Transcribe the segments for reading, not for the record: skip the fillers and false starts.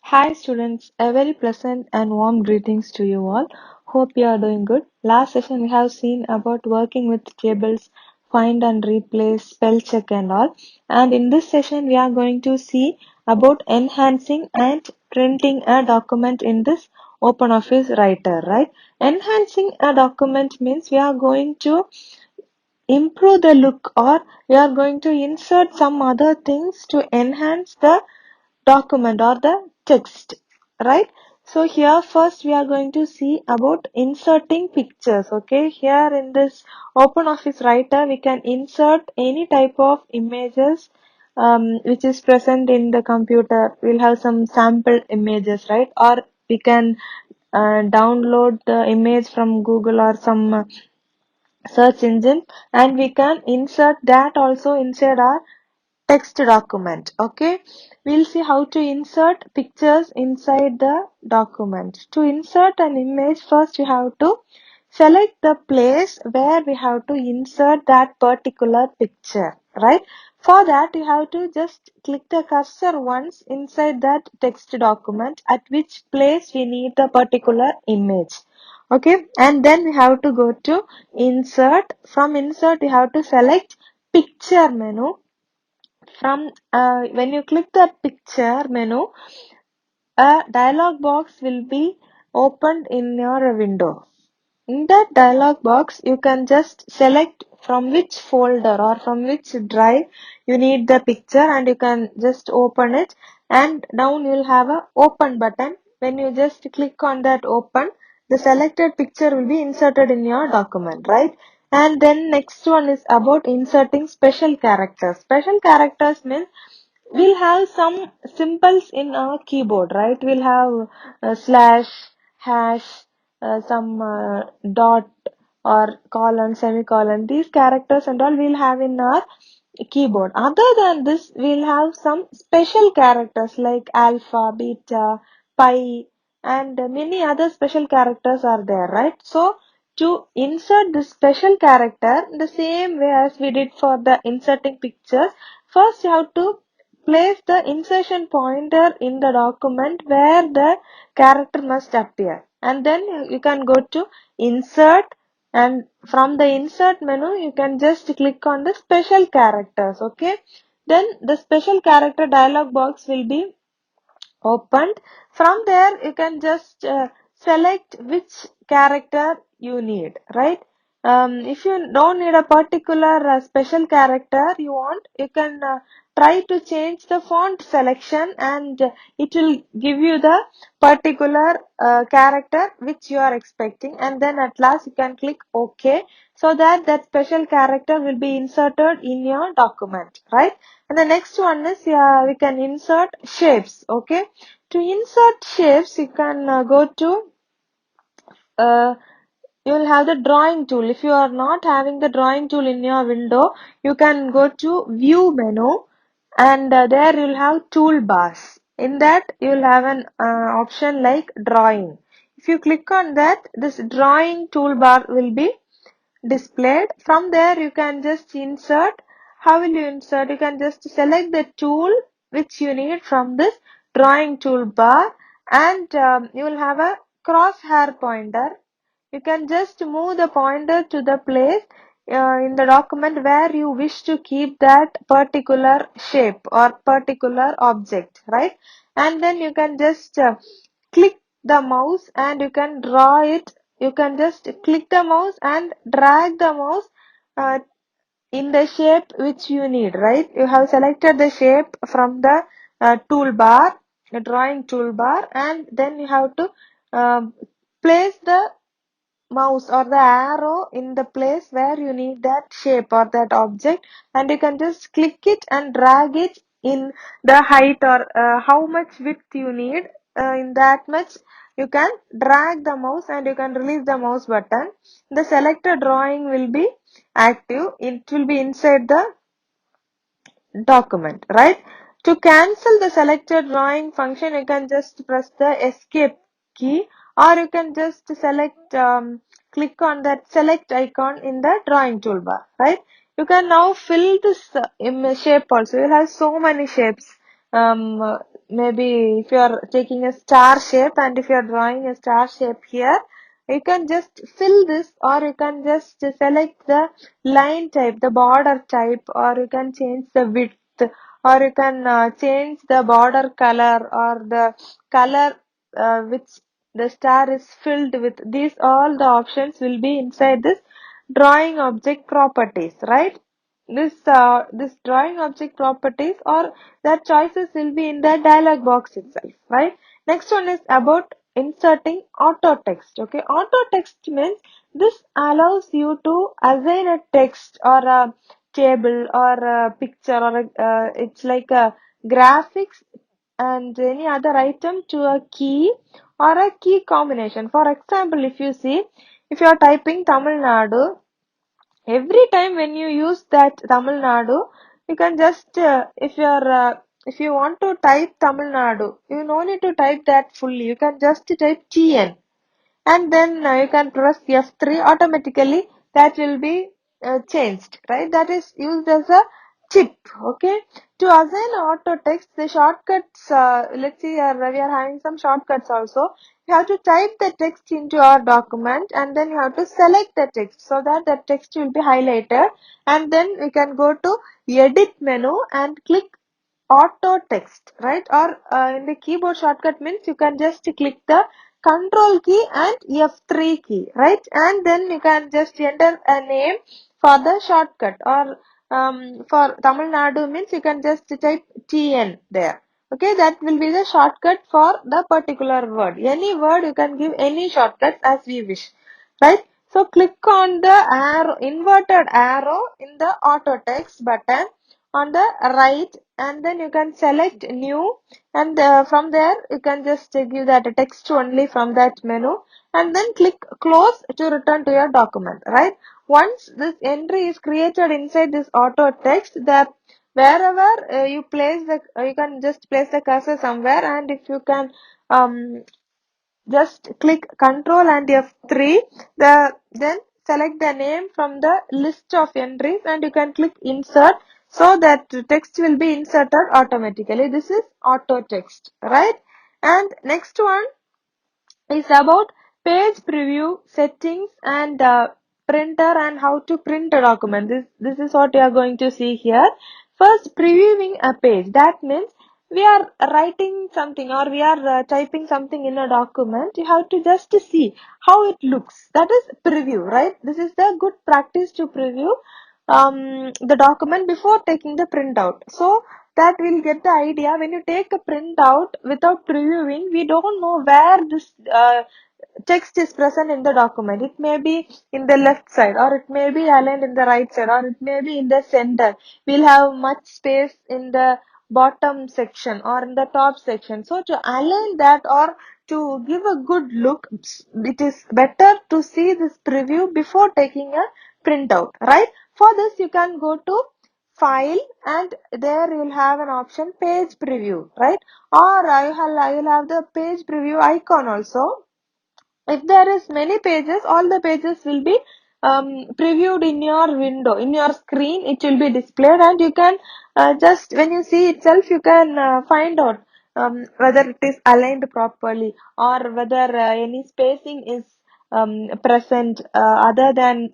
Hi students, a very pleasant and warm greetings to you all. Hope you are doing good. Last session we have seen about working with tables, find and replace, spell check and all. And in this session we are going to see about enhancing and printing a document in this OpenOffice Writer, right? Enhancing a document means we are going to improve the look or we are going to insert some other things to enhance the document or the text, right? So here first we are going to see about inserting pictures. Okay, here in this OpenOffice Writer we can insert any type of images which is present in the computer. We'll have some sample images, right? Or we can download the image from Google or some search engine, and we can insert that also inside our text document. Okay, we'll see how to insert pictures inside the document. To insert an image, first you have to select the place where we have to insert that particular picture, right? For that you have to just click the cursor once inside that text document at which place we need the particular image. Okay, and then we have to go to insert. From insert you have to select picture menu. From when you click the picture menu, a dialog box will be opened in your window. In that dialog box, you can just select from which folder or from which drive you need the picture, and you can just open it, and down you will have a open button. When you just click on that open, the selected picture will be inserted in your document, right? And then next one is about inserting special characters. Special characters means we'll have some symbols in our keyboard, right? We'll have slash, hash, some dot or colon, semicolon. These characters and all we'll have in our keyboard. Other than this, we'll have some special characters like alpha, beta, pi, and many other special characters are there, right? So to insert this special character the same way as we did for the inserting pictures, first you have to place the insertion pointer in the document where the character must appear, and then you can go to insert, and from the insert menu you can just click on the special characters. Okay, then the special character dialog box will be opened. From there you can just select which character you need, right? If you don't need a particular special character you want, you can try to change the font selection, and it will give you the particular character which you are expecting, and then at last you can click OK, so that that special character will be inserted in your document, right? And the next one is, we can insert shapes. Okay, to insert shapes you can go to uh, you will have the drawing tool. If you are not having the drawing tool in your window, you can go to view menu, and there you will have toolbars. In that you will have an option like drawing. If you click on that, this drawing toolbar will be displayed. From there you can just insert. How will you insert? You can just select the tool which you need from this drawing toolbar, and you will have a crosshair pointer. You can just move the pointer to the place in the document where you wish to keep that particular shape or particular object, right? And then you can just click the mouse and you can draw it. You can just click the mouse and drag the mouse uh, in the shape which you need, right? You have selected the shape from the toolbar, the drawing toolbar, and then you have to place the mouse or the arrow in the place where you need that shape or that object, and you can just click it and drag it in the height or how much width you need. In that much you can drag the mouse and you can release the mouse button. The selected drawing will be active. It will be inside the document, right? To cancel the selected drawing function, you can just press the escape key, or you can just select click on that select icon in the drawing toolbar, right? You can now fill this image shape also. You have so many shapes maybe if you are taking a star shape and if you are drawing a star shape here, you can just fill this, or you can just select the line type, the border type, or you can change the width, or you can change the border color or the color which the star is filled with. These all the options will be inside this drawing object properties, right? This drawing object properties or the choices will be in the dialog box itself, right? Next one is about inserting auto text. Okay, auto text means this allows you to assign a text or a table or a picture or it's like a graphics and any other item to a key or a key combination. For example, if you see, if you are typing Tamil Nadu, every time when you use that Tamil Nadu, you can just if you want to type Tamil Nadu, you no need to type that fully. You can just type TN, and then you can press F3, automatically that will be changed, right? That is used as a chip. Okay, to assign auto text, the shortcuts, let's see, we are having some shortcuts also. You have to type the text into our document, and then you have to select the text so that the text will be highlighted, and then we can go to edit menu and click auto text, right? Or in the keyboard shortcut means you can just click the control key and F3 key, right? And then you can just enter a name for the shortcut, or for Tamil Nadu means you can just type TN there. Okay, that will be the shortcut for the particular word. Any word you can give any shortcut as we wish, right? So click on the arrow, inverted arrow in the auto text button on the right, and then you can select new, and from there you can just give that text only from that menu, and then click close to return to your document, right? Once this entry is created inside this auto text, that wherever you place the you can just place the cursor somewhere, and if you can just click Control and F3, then select the name from the list of entries, and you can click insert, so that text will be inserted automatically. This is auto text, right? And next one is about page preview settings and printer and how to print a document. This is what you are going to see here. First, previewing a page. That means we are writing something, or we are typing something in a document. You have to just see how it looks. That is preview, right? This is the good practice to preview the document before taking the printout. So that we'll get the idea. When you take a printout without previewing, we don't know where this text is present in the document. It may be in the left side, or it may be aligned in the right side, or it may be in the center. We'll have much space in the bottom section or in the top section. So to align that, or to give a good look, it is better to see this preview before taking a printout, right? For this, you can go to file, and there you will have an option page preview, right? Or you'll have the page preview icon also. If there is many pages, all the pages will be previewed in your window, in your screen. It will be displayed, and you can just, when you see itself, you can find out whether it is aligned properly, or whether any spacing is present, other than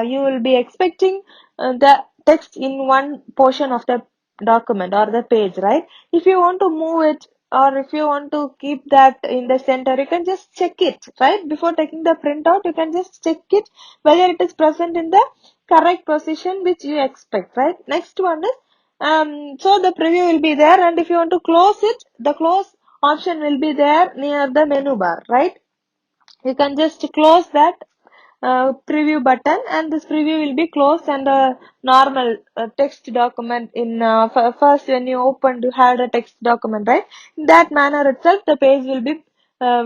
you will be expecting the text in one portion of the document or the page, right? If you want to move it, or if you want to keep that in the center, you can just check it, right? Before taking the printout, you can just check it whether it is present in the correct position which you expect, right? Next one is so the preview will be there, and if you want to close it, the close option will be there near the menu bar, right? You can just close that preview button, and this preview will be closed, and a normal text document in first when you opened, you had a text document, right? In that manner itself, the page will be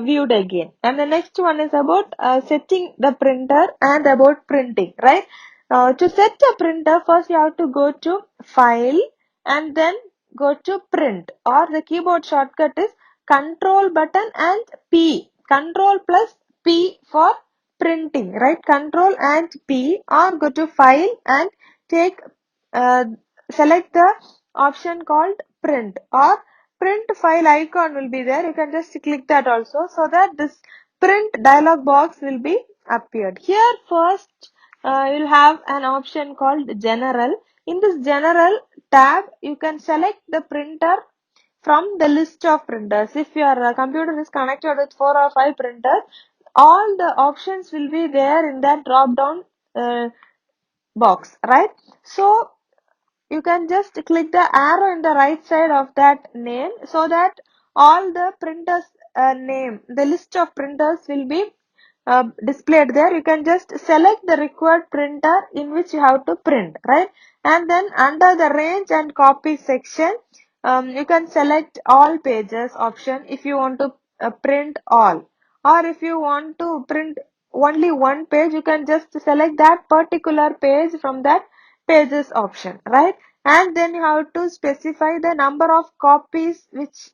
viewed again. And the next one is about setting the printer and about printing, right? To set a printer, first you have to go to file, and then go to print, or the keyboard shortcut is control button and P, control plus P for printing, right? Control and P, or go to file and take uh, select the option called print, or print file icon will be there. You can just click that also, so that this print dialog box will be appeared. Here first you'll have an option called general. In this general tab, you can select the printer from the list of printers. If your computer is connected with 4 or 5 printers, all the options will be there in that drop down box, right? So you can just click the arrow in the right side of that name, so that all the printers name, the list of printers will be displayed there. You can just select the required printer in which you have to print, right? And then under the range and copy section, you can select all pages option if you want to print all, or if you want to print only one page, you can just select that particular page from that pages option, right? And then you have to specify the number of copies which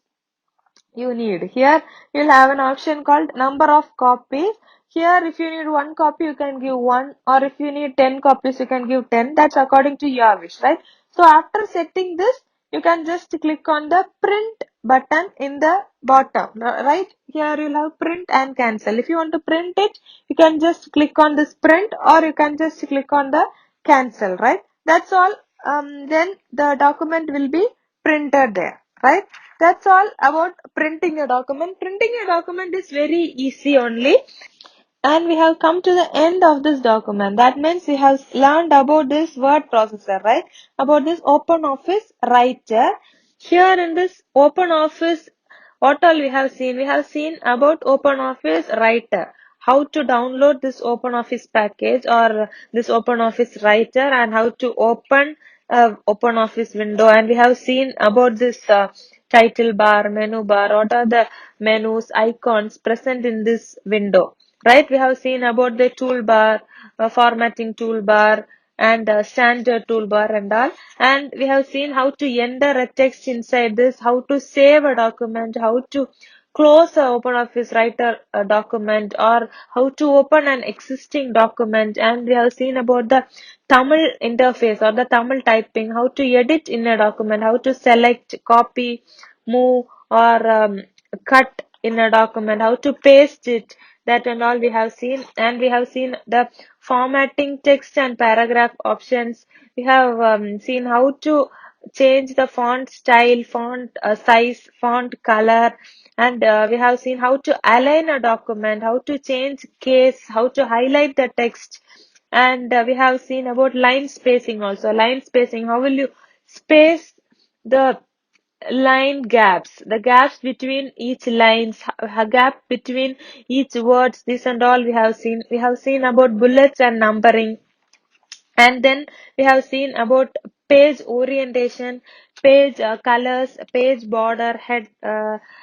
you need. Here you'll have an option called number of copies. Here if you need 1 copy, you can give 1, or if you need 10 copies, you can give 10. That's according to your wish, right? So after setting this, you can just click on the print button in the bottom, right? Here you'll have print and cancel. If you want to print it, you can just click on this print, or you can just click on the cancel, right? That's all. Then the document will be printed there, right? That's all about printing a document. Printing a document is very easy only. And we have come to the end of this document. That means we have learned about this word processor, right? About this OpenOffice Writer. Here in this OpenOffice, what all we have seen? We have seen about OpenOffice Writer. How to download this OpenOffice package or this OpenOffice Writer, and how to open OpenOffice window. And we have seen about this title bar, menu bar, what are the menus, icons present in this window, right? We have seen about the toolbar, formatting toolbar, and standard toolbar and all. And we have seen how to enter a text inside this, how to save a document, how to close a OpenOffice Writer document, or how to open an existing document. And we have seen about the Tamil interface or the Tamil typing, how to edit in a document, how to select, copy, move, or cut in a document, how to paste it, that and all we have seen. And we have seen the formatting text and paragraph options. We have seen how to change the font style, font size, font color, and we have seen how to align a document, how to change case, how to highlight the text. And we have seen about line spacing also. Line spacing, how will you space the line gaps, the gaps between each lines, a gap between each words, this and all we have seen. We have seen about bullets and numbering. And then we have seen about page orientation, page colors, page border,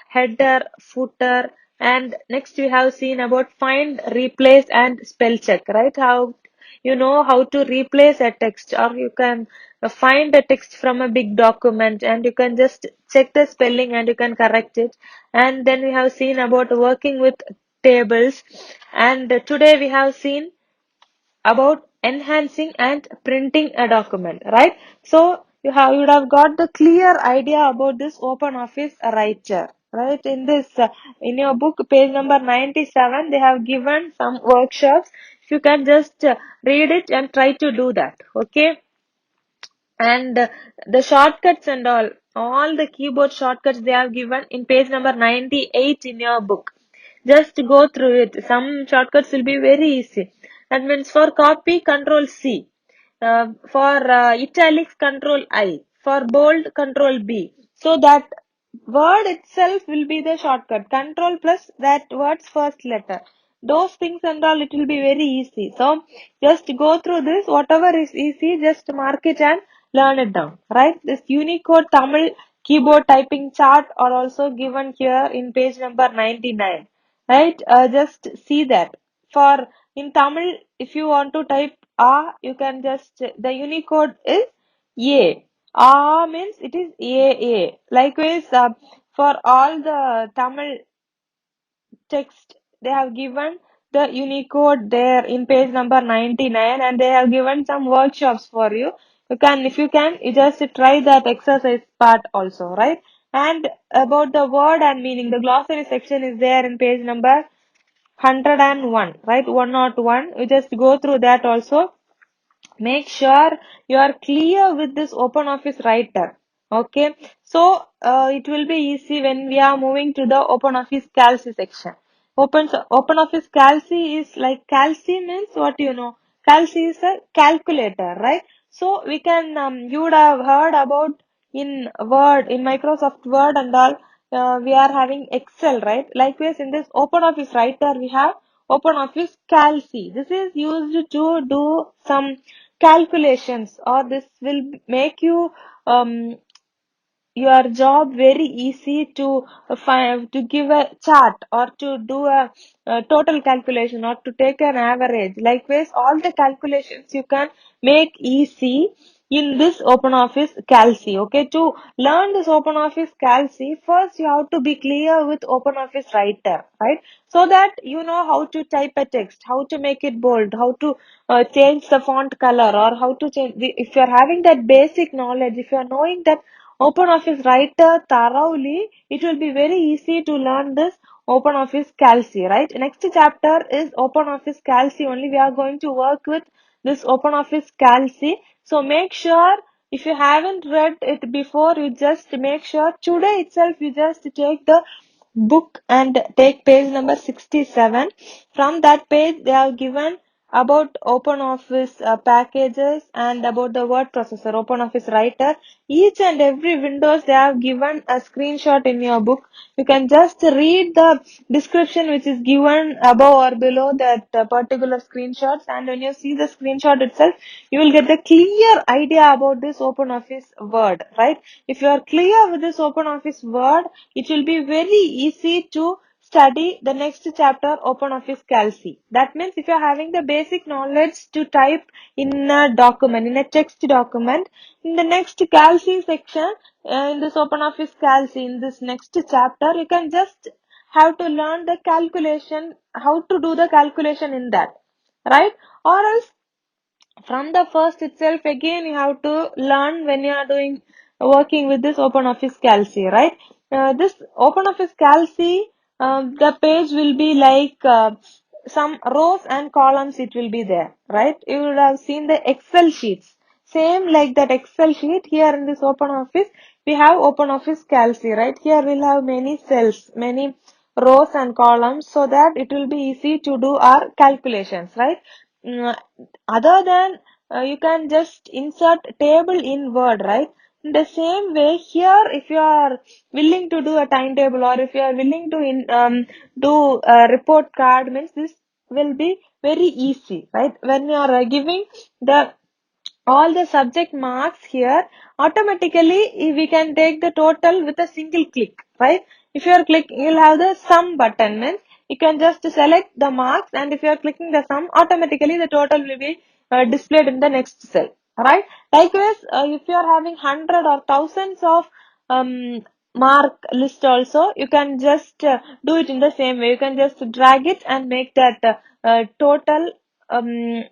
header, footer. And next we have seen about find, replace, and spell check, right? How you know how to replace a text, or you can find a text from a big document, and you can just check the spelling and you can correct it. And then we have seen about working with tables. And today we have seen about enhancing and printing a document, right? So you would have got the clear idea about this OpenOffice Writer, right? In this in your book, page number 97, they have given some workshops. If you can just read it and try to do that, okay? And the shortcuts and all the keyboard shortcuts they have given in page number 98 in your book. Just go through it. Some shortcuts will be very easy. That means for copy, Control C. For italics, Control I. For bold, Control B. So that word itself will be the shortcut. Control plus that word's first letter. Those things and all, it will be very easy. So just go through this. Whatever is easy, just mark it and learn it down. Right? This Unicode Tamil keyboard typing chart are also given here in page number 99. Right? Just see that. For in Tamil, if you want to type A, you can just, the Unicode is A. A means it is AA. Likewise, for all the Tamil text, they have given the Unicode there in page number 99, and they have given some workshops for you. You can, if you can, you just try that exercise part also, right? And about the word and meaning, the glossary section is there in page number 101, right? 101. We just go through that also. Make sure you are clear with this open office writer. Okay, so it will be easy when we are moving to the open office calci section. Open office calci is like, calci means what, you know? Calci is a calculator, right? So we can, you would have heard about in Word, in Microsoft Word and all. We are having Excel, right? Likewise, in this open office writer we have open office calci. This is used to do some calculations, or this will make you, um, your job very easy to find, to give a chart, or to do a total calculation, or to take an average. Likewise, all the calculations you can make easy in this open office calci. Okay, to learn this open office calci, first you have to be clear with open office writer, right? So that you know how to type a text, how to make it bold, how to change the font color, or how to change if you are having that basic knowledge, if you are knowing that OpenOffice writer thoroughly, it will be very easy to learn this OpenOffice Calci, right? Next chapter is OpenOffice Calci only. We are going to work with this OpenOffice Calci. So make sure, if you haven't read it before, you just make sure today itself you just take the book and take page number 67. From that page, they have given about OpenOffice packages and about the word processor, OpenOffice writer. Each and every windows they have given a screenshot in your book. You can just read the description which is given above or below that particular screenshots, and when you see the screenshot itself, you will get the clear idea about this OpenOffice Word, right? If you are clear with this OpenOffice Word, it will be very easy to study the next chapter, OpenOffice Calci. That means if you are having the basic knowledge to type in a document, in a text document, in the next Calci section, in this OpenOffice Calci, in this next chapter, you can just have to learn the calculation, how to do the calculation in that, right? Or else from the first itself, again you have to learn when you are doing working with this OpenOffice Calci, right? This OpenOffice Calci, the page will be like, some rows and columns, it will be there, right? You would have seen the Excel sheets, same like that Excel sheet. Here in this OpenOffice we have OpenOffice Calci, right? Here we'll have many cells, many rows and columns, so that it will be easy to do our calculations, right? Mm, Other than, you can just insert table in Word, right? In the same way, here if you are willing to do a timetable, or if you are willing to do a report card, means this will be very easy, right? When you are giving the all the subject marks here, automatically we can take the total with a single click, right? If you are clicking, you'll have the sum button, means you can just select the marks, and if you are clicking the sum, automatically the total will be displayed in the next cell, right? Likewise, if you are having hundred or thousands of um, mark list also, you can just do it in the same way. You can just drag it and make that total um,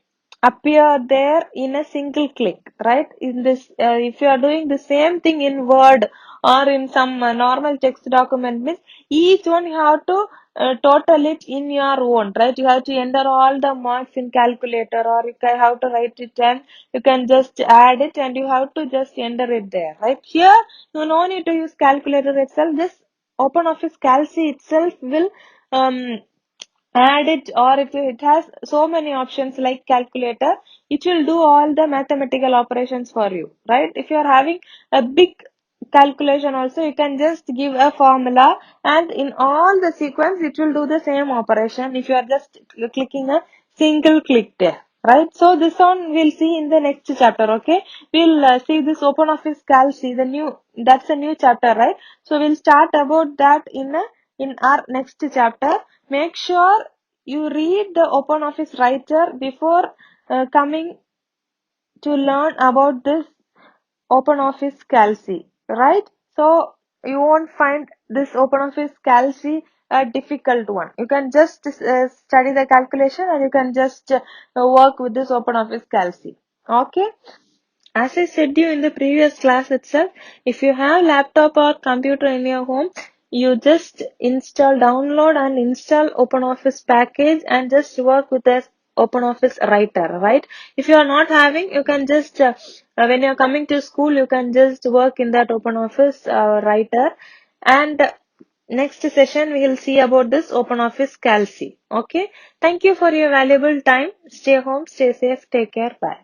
appear there in a single click, right? In this, if you are doing the same thing in Word or in some normal text document, means each one you have to total it in your own, right? You have to enter all the marks in calculator, or you can have to write it, and you can just add it, and you have to just enter it there, right? Here you no need to use calculator itself. This OpenOffice Calci itself will um, add it, or if it has so many options like calculator, it will do all the mathematical operations for you, right? If you are having a big calculation also, you can just give a formula, and in all the sequence it will do the same operation if you are just clicking a single click there, right? So this one we'll see in the next chapter. Okay, we'll see this OpenOffice Calci, the new, that's a new chapter, right? So we'll start about that in our next chapter. Make sure you read the OpenOffice writer before coming to learn about this OpenOffice Calci, right? So you won't find this OpenOffice Calci a difficult one. You can just study the calculation, and you can just work with this OpenOffice Calci. Okay. As I said you in the previous class itself, if you have laptop or computer in your home, you just download and install OpenOffice package and just work with the OpenOffice writer, right? If you are not having, you can just, when you're coming to school, you can just work in that OpenOffice writer. And next session, we will see about this OpenOffice Calci. Okay. Thank you for your valuable time. Stay home, stay safe, take care. Bye.